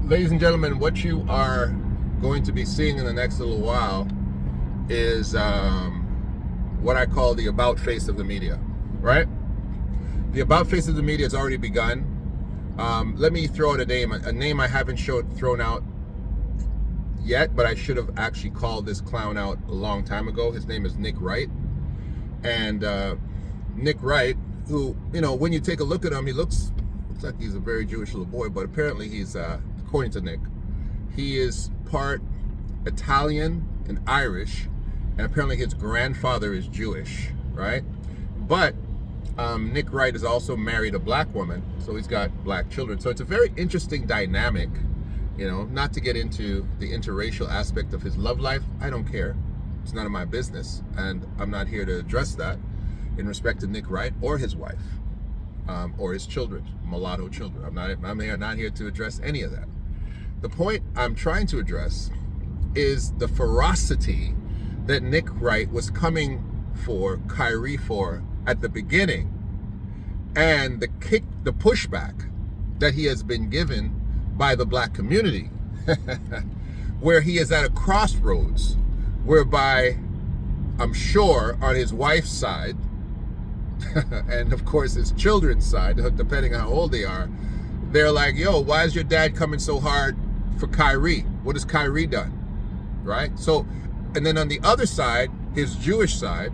Ladies and gentlemen, what you are going to be seeing in the next little while is what I call the about face of the media, right? The about face of the media has already begun. Let me throw out a name I haven't thrown out yet, but I should have actually called this clown out a long time ago. His name is Nick Wright. And Nick Wright, who, you know, when you take a look at him, he looks like he's a very Jewish little boy, but apparently he's, according to Nick, he is part Italian and Irish, and apparently his grandfather is Jewish, right? But Nick Wright is also married a black woman, so he's got black children. So it's a very interesting dynamic, you know, not to get into the interracial aspect of his love life. I don't care. It's none of my business, and I'm not here to address that in respect to Nick Wright or his wife, or his children, mulatto children. I'm not here to address any of that. The point I'm trying to address is the ferocity that Nick Wright was coming for Kyrie for at the beginning, and the pushback that he has been given by the black community, where he is at a crossroads, whereby I'm sure on his wife's side, and of course his children's side, depending on how old they are, they're like, yo, why is your dad coming so hard for Kyrie? What has Kyrie done? Right? So, and then on the other side, his Jewish side,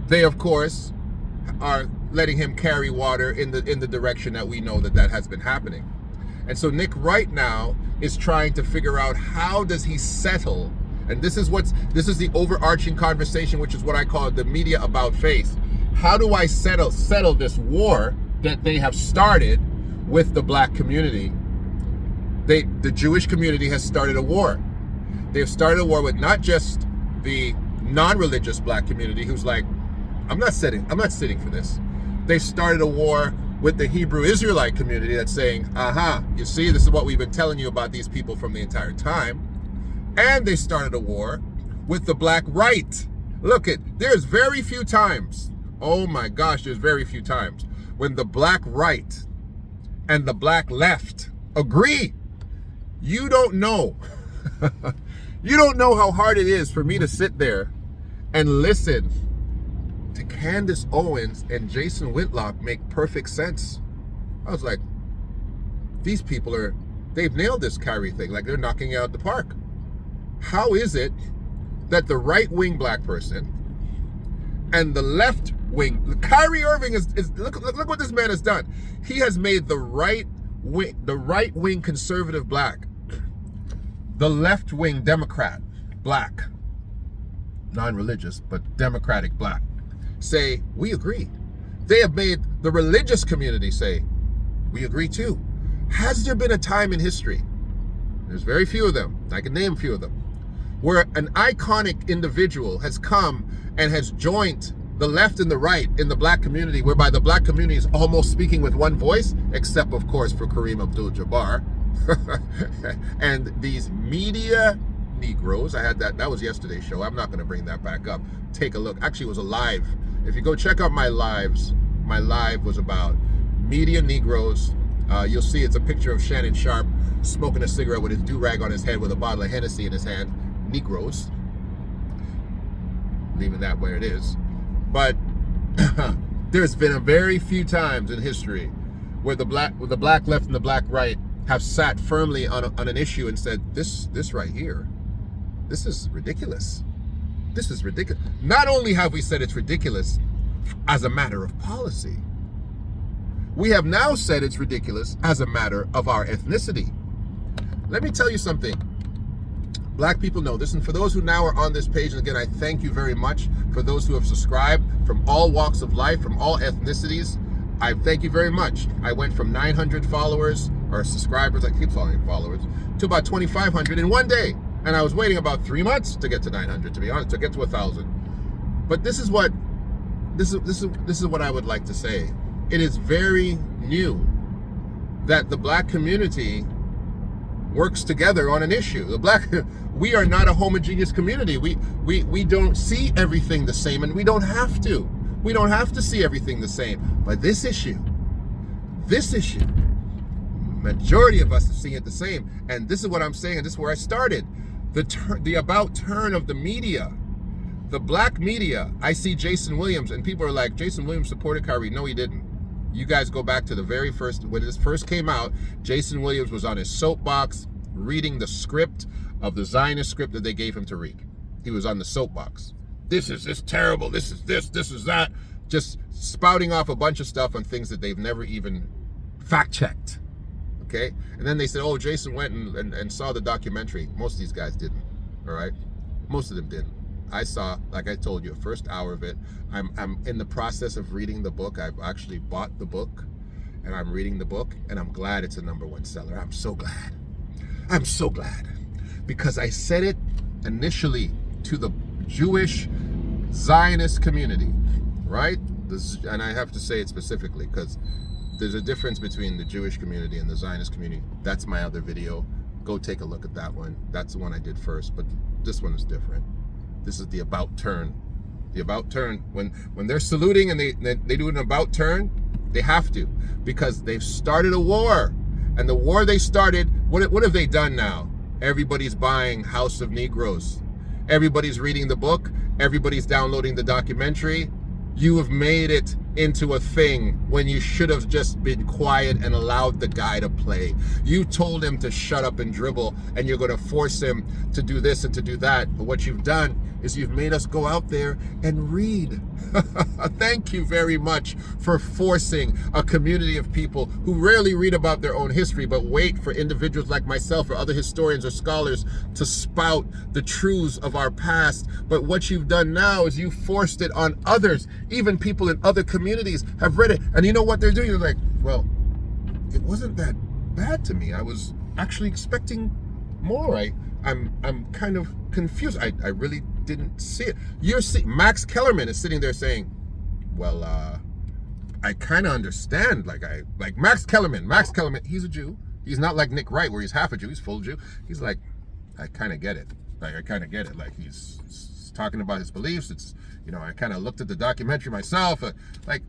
they of course are letting him carry water in the direction that we know that has been happening. And so Nick Wright now is trying to figure out, how does he settle? And this is the overarching conversation, which is what I call the media about face. How do I settle this war that they have started with the black community? The Jewish community has started a war. They've started a war with not just the non-religious black community, who's like, I'm not sitting for this. They started a war with the Hebrew Israelite community that's saying, you see, this is what we've been telling you about these people from the entire time. And they started a war with the black right. Look, there's very few times, oh my gosh, there's very few times when the black right and the black left agree. You don't know. You don't know how hard it is for me to sit there and listen to Candace Owens and Jason Whitlock make perfect sense. I was like, these people they've nailed this Kyrie thing. Like, they're knocking it out the park. How is it that the right-wing black person and the left-wing, Kyrie Irving is look what this man has done. He has made the right-wing conservative black, the left-wing Democrat black, non-religious, but Democratic black, say, we agree. They have made the religious community say, we agree too. Has there been a time in history, there's very few of them, I can name a few of them, where an iconic individual has come and has joined the left and the right in the black community, whereby the black community is almost speaking with one voice, except of course for Kareem Abdul-Jabbar and these media Negroes. I had that was yesterday's show. I'm not going to bring that back up. Take a look. Actually, it was a live. If you go check out my lives, my live was about media Negroes. You'll see it's a picture of Shannon Sharp smoking a cigarette with his do-rag on his head with a bottle of Hennessy in his hand. Negroes. Leaving that where it is. But there's been a very few times in history where the black left and the black right have sat firmly on an issue and said, this right here, this is ridiculous. This is ridiculous. Not only have we said it's ridiculous as a matter of policy, we have now said it's ridiculous as a matter of our ethnicity. Let me tell you something. Black people know this, and for those who now are on this page, and again, I thank you very much for those who have subscribed from all walks of life, from all ethnicities. I thank you very much. I went from 900 followers or subscribers, I keep calling followers, to about 2,500 in one day. And I was waiting about 3 months to get to 900, to be honest, to get to 1,000. But this is what I would like to say. It is very new that the black community works together on an issue. We are not a homogeneous community. We don't see everything the same, and we don't have to. We don't have to see everything the same. But this issue, majority of us are seeing it the same. And this is what I'm saying, and this is where I started. The about turn of the media. The black media. I see Jason Williams, and people are like, Jason Williams supported Kyrie. No, he didn't. You guys go back to the very first, when this first came out, Jason Williams was on his soapbox reading the script of the Zionist script that they gave him to read. He was on the soapbox. This is terrible. This is this is that. Just spouting off a bunch of stuff on things that they've never even fact-checked. Okay? And then they said, oh, Jason went and saw the documentary. Most of these guys didn't. All right? Most of them didn't. I saw, like I told you, the first hour of it. I'm in the process of reading the book. I've actually bought the book, and I'm reading the book, and I'm glad it's a #1 seller. I'm so glad. I'm so glad. Because I said it initially to the Jewish Zionist community, right? And I have to say it specifically because there's a difference between the Jewish community and the Zionist community. That's my other video. Go take a look at that one. That's the one I did first, but this one is different. This is the about turn. The about turn. When they're saluting and they do an about turn, they have to, because they've started a war. And the war they started, what have they done now? Everybody's buying House of Negroes. Everybody's reading the book. Everybody's downloading the documentary. You have made it into a thing when you should have just been quiet and allowed the guy to play. You told him to shut up and dribble, and you're going to force him to do this and to do that. But what you've done is you've made us go out there and read. Thank you very much for forcing a community of people who rarely read about their own history, but wait for individuals like myself or other historians or scholars to spout the truths of our past. But what you've done now is you forced it on others. Even people in other communities have read it. And you know what they're doing? They're like, well, it wasn't that bad to me. I was actually expecting more. I'm kind of confused. I really didn't see it. You're seeing Max Kellerman is sitting there saying, well, I kind of understand. Like Max Kellerman, he's a Jew. He's not like Nick Wright where he's half a Jew, he's full Jew. He's like, I kind of get it. Like he's talking about his beliefs. It's, you know, I kind of looked at the documentary myself. Like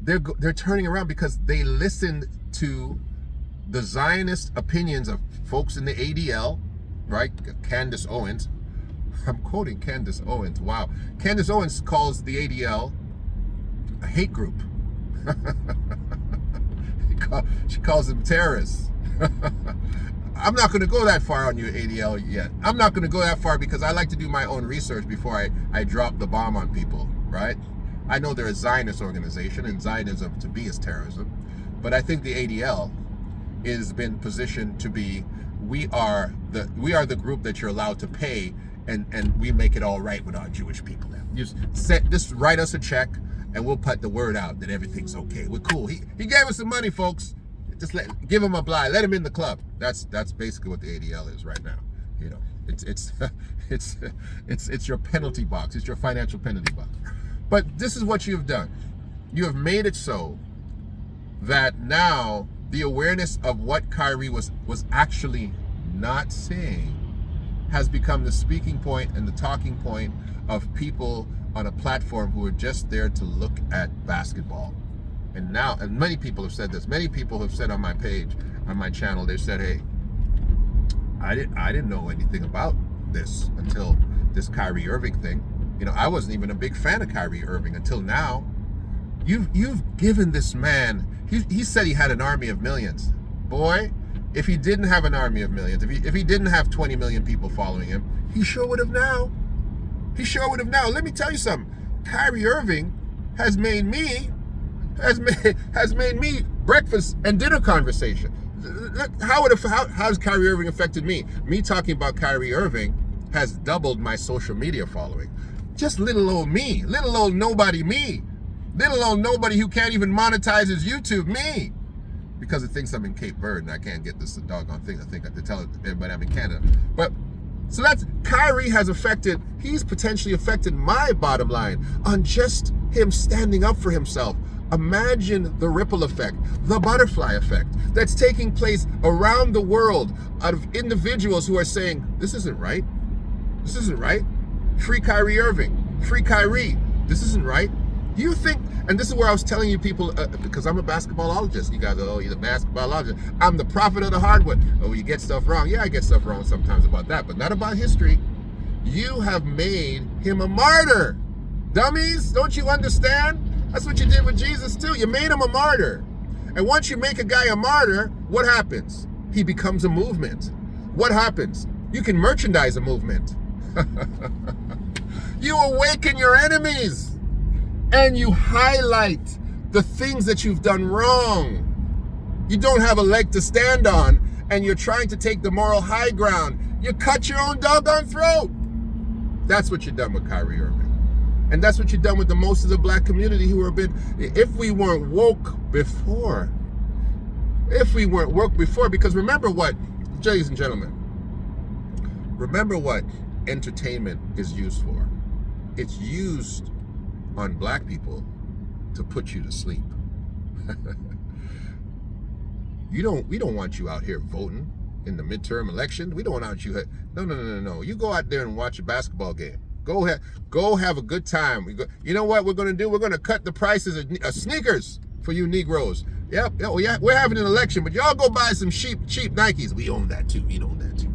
they're turning around because they listened to the Zionist opinions of folks in the ADL, right? Candace Owens. I'm quoting Candace Owens. Wow. Candace Owens calls the ADL a hate group. She calls them terrorists. I'm not going to go that far on you, ADL, yet. I'm not going to go that far because I like to do my own research before I drop the bomb on people, right? I know they're a Zionist organization, and Zionism to be is terrorism. But I think the ADL has been positioned to be, we are the group that you're allowed to pay, and we make it all right with our Jewish people now. Just write us a check, and we'll put the word out that everything's okay. We're cool. He gave us some money, folks. Just give him a blind. Let him in the club. That's basically what the ADL is right now. You know, it's your penalty box. It's your financial penalty box. But this is what you've done. You have made it so that now the awareness of what Kyrie was actually not saying has become the speaking point and the talking point of people on a platform who are just there to look at basketball. And now, and many people have said this, many people have said on my page, on my channel, they said, hey, I didn't know anything about this until this Kyrie Irving thing. You know, I wasn't even a big fan of Kyrie Irving until now. You've given this man, he said he had an army of millions. Boy, if he didn't have an army of millions, if he didn't have 20 million people following him, he sure would have now. He sure would have now. Let me tell you something. Kyrie Irving has made me breakfast and dinner conversation. How has Kyrie Irving affected me? Me talking about Kyrie Irving has doubled my social media following. Just little old me, little old nobody me, little old nobody who can't even monetize his YouTube me, because it thinks I'm in Cape Verde and I can't get this doggone thing. I think I have to tell everybody I'm in Canada. But so that's Kyrie has affected. He's potentially affected my bottom line on just him standing up for himself. Imagine the ripple effect, the butterfly effect that's taking place around the world out of individuals who are saying, this isn't right. This isn't right. Free Kyrie Irving. Free Kyrie. This isn't right. You think, and this is where I was telling you people, because I'm a basketballologist. You guys are, oh, you're the basketballologist. I'm the prophet of the hardwood. Oh, you get stuff wrong. Yeah, I get stuff wrong sometimes about that, but not about history. You have made him a martyr. Dummies, don't you understand? That's what you did with Jesus too. You made him a martyr. And once you make a guy a martyr, what happens? He becomes a movement. What happens? You can merchandise a movement. You awaken your enemies. And you highlight the things that you've done wrong. You don't have a leg to stand on, and you're trying to take the moral high ground. You cut your own doggone throat. That's what you've done with Kyrie Irving. And that's what you've done with the most of the black community who have been, if we weren't woke before, because remember what, ladies and gentlemen, remember what entertainment is used for. It's used on black people to put you to sleep. We don't want you out here voting in the midterm election. We don't want you. No. You go out there and watch a basketball game. Go have a good time. You know what we're going to do? We're going to cut the prices of sneakers for you Negroes. Yep. Oh, yeah, we're having an election, but y'all go buy some cheap Nikes. We own that too. We own that too.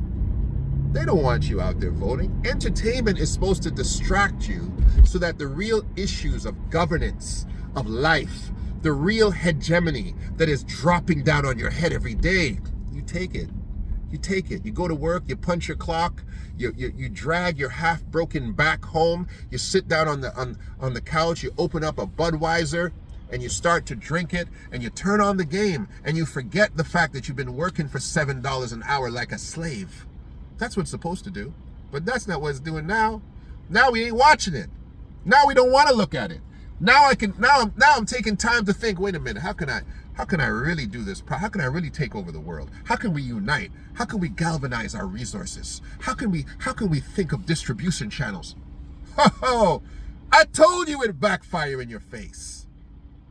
They don't want you out there voting. Entertainment is supposed to distract you so that the real issues of governance, of life, the real hegemony that is dropping down on your head every day, you take it. You take it. You go to work, you punch your clock, you drag your half-broken back home, you sit down on the couch, you open up a Budweiser, and you start to drink it, and you turn on the game, and you forget the fact that you've been working for $7 an hour like a slave. That's what it's supposed to do. But that's not what it's doing now. Now we ain't watching it. Now we don't want to look at it. Now I'm taking time to think, wait a minute, how can I really do this? How can I really take over the world? How can we unite? How can we galvanize our resources? How can we think of distribution channels? Oh, I told you it'd backfire in your face.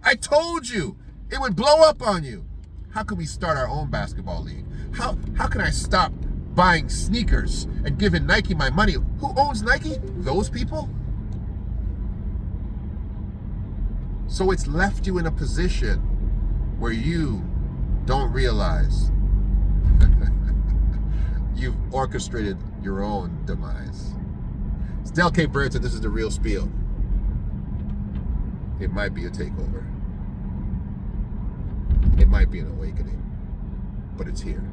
I told you it would blow up on you. How can we start our own basketball league? How can I stop buying sneakers and giving Nike my money? Who owns Nike? Those people? So it's left you in a position where you don't realize you've orchestrated your own demise. It's Del K. Burton. This is The Real Spiel. It might be a takeover. It might be an awakening, but it's here.